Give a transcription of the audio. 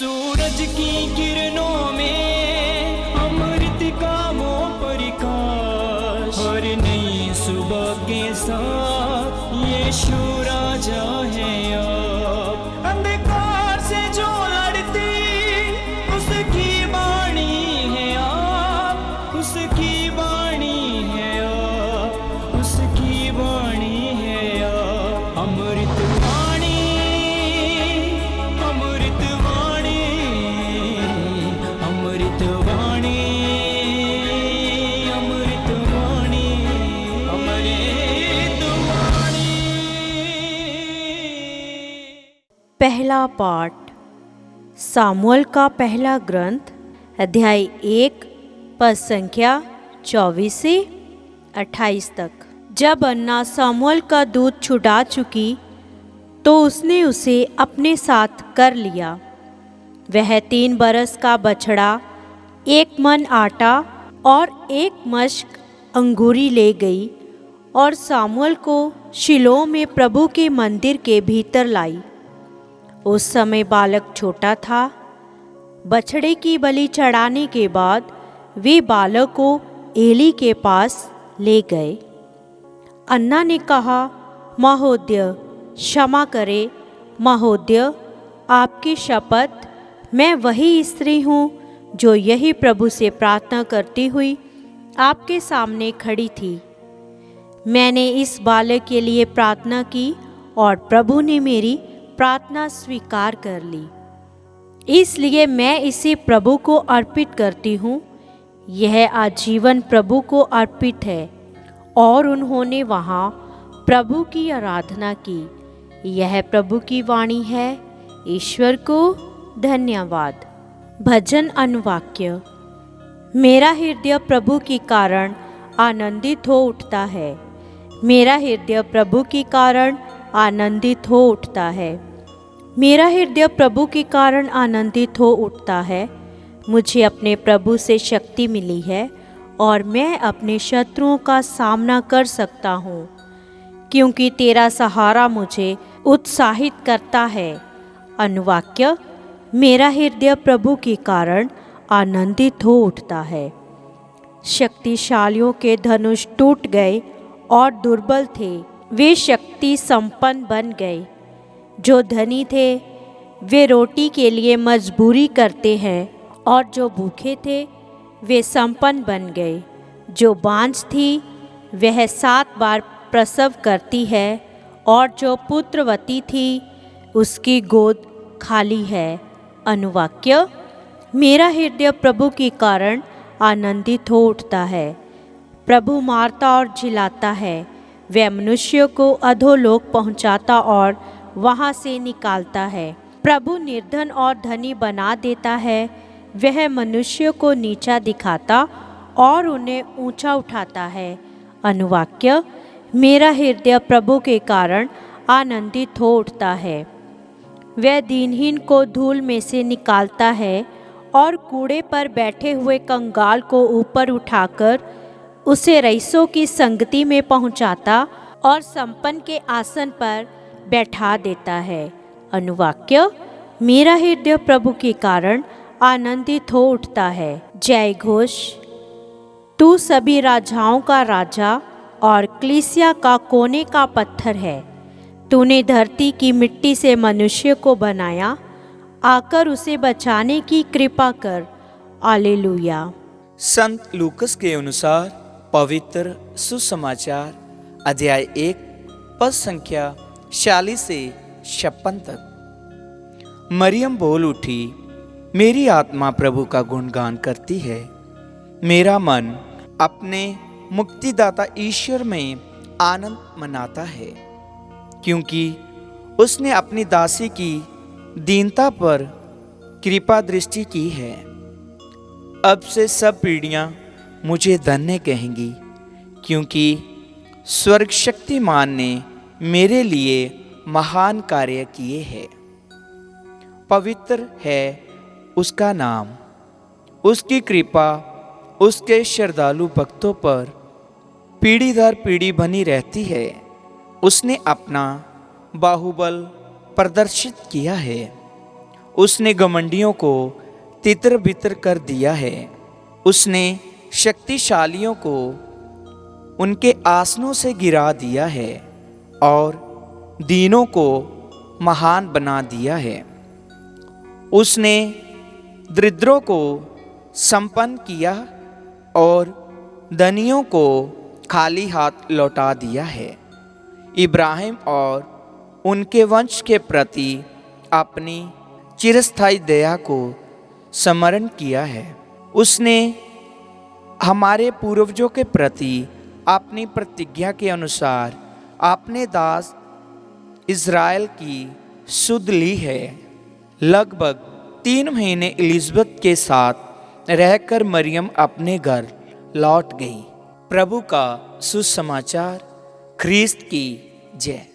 सूरज की किरणों में अमृत का वो प्रकाश, हर नई सुबह के साथ यीशु राजा है अब। अंधकार से जो लड़ती उसकी वाणी है आप, उसकी वाणी है आप, उसकी वाणी है आप। अमृत वाणी, अमृत वाणी, अमृत वाणी, अमृत वाणी, अमृत वाणी। पहला पाठ सामुएल का पहला ग्रंथ अध्याय 1 पद संख्या 24 से 28 तक। जब अन्ना सामुएल का दूध छुड़ा चुकी तो उसने उसे अपने साथ कर लिया। वह 3 बरस का बछड़ा, 1 मन आटा और 1 मश्क अंगूरी ले गई और सामुएल को शिलोह में प्रभु के मंदिर के भीतर लाई। उस समय बालक छोटा था। बछड़े की बलि चढ़ाने के बाद वे बालक को एली के पास ले गए। अन्ना ने कहा, महोदय क्षमा करे, महोदय आपकी शपथ, मैं वही स्त्री हूँ जो यही प्रभु से प्रार्थना करती हुई आपके सामने खड़ी थी। मैंने इस बालक के लिए प्रार्थना की और प्रभु ने मेरी प्रार्थना स्वीकार कर ली, इसलिए मैं इसे प्रभु को अर्पित करती हूँ। यह आजीवन प्रभु को अर्पित है। और उन्होंने वहाँ प्रभु की आराधना की। यह प्रभु की वाणी है। ईश्वर को धन्यवाद। भजन अनुवाक्य। मेरा हृदय प्रभु के कारण आनंदित हो उठता है। मेरा हृदय प्रभु के कारण आनंदित हो उठता है। मेरा हृदय प्रभु के कारण आनंदित हो उठता है। मुझे अपने प्रभु से शक्ति मिली है और मैं अपने शत्रुओं का सामना कर सकता हूँ, क्योंकि तेरा सहारा मुझे उत्साहित करता है। अनुवाक्य। मेरा हृदय प्रभु के कारण आनंदित हो उठता है। शक्तिशालियों के धनुष टूट गए और दुर्बल थे वे शक्ति संपन्न बन गए। जो धनी थे वे रोटी के लिए मजबूरी करते हैं और जो भूखे थे वे संपन्न बन गए। जो बांझ थी वह 7 बार प्रसव करती है और जो पुत्रवती थी उसकी गोद खाली है। अनुवाक्य। मेरा हृदय प्रभु के कारण आनंदित हो उठता है। प्रभु मारता और जिलाता है। वह मनुष्य को अधोलोक पहुंचाता और वहां से निकालता है। प्रभु निर्धन और धनी बना देता है। वह मनुष्य को नीचा दिखाता और उन्हें ऊंचा उठाता है। अनुवाक्य। मेरा हृदय प्रभु के कारण आनंदित हो उठता है। वह दीनहीन को धूल में से निकालता है और कूड़े पर बैठे हुए कंगाल को ऊपर उठाकर उसे रईसों की संगति में पहुंचाता और संपन्न के आसन पर बैठा देता है। अनुवाक्य। मेरा हृदय प्रभु के कारण आनंदित हो उठता है। जय घोष। तू सभी राजाओं का राजा और कलीसिया का कोने का पत्थर है। तूने धरती की मिट्टी से मनुष्य को बनाया, आकर उसे बचाने की कृपा कर। हालेलुया। संत लूकस के अनुसार पवित्र सुसमाचार अध्याय 1 पद संख्या 46 से 56 तक। मरियम बोल उठी, मेरी आत्मा प्रभु का गुणगान करती है। मेरा मन अपने मुक्तिदाता ईश्वर में आनंद मनाता है, क्योंकि उसने अपनी दासी की दीनता पर कृपा दृष्टि की है। अब से सब पीढ़ियां मुझे धन्य कहेंगी, क्योंकि स्वर्ग शक्तिमान ने मेरे लिए महान कार्य किए हैं। पवित्र है उसका नाम। उसकी कृपा उसके श्रद्धालु भक्तों पर पीढ़ी दर पीढ़ी बनी रहती है। उसने अपना बाहुबल प्रदर्शित किया है उसने घमंडियों को तितर बितर कर दिया है। उसने शक्तिशालियों को उनके आसनों से गिरा दिया है और दीनों को महान बना दिया है। उसने दरिद्रों को संपन्न किया और धनियों को खाली हाथ लौटा दिया है। इब्राहिम और उनके वंश के प्रति अपनी चिरस्थायी दया को स्मरण किया है। उसने हमारे पूर्वजों के प्रति अपनी प्रतिज्ञा के अनुसार अपने दास इज़राइल की सुध ली है। लगभग 3 महीने एलिज़ाबेथ के साथ रहकर मरियम अपने घर लौट गई। प्रभु का सुसमाचार। ख्रीस्त की जय।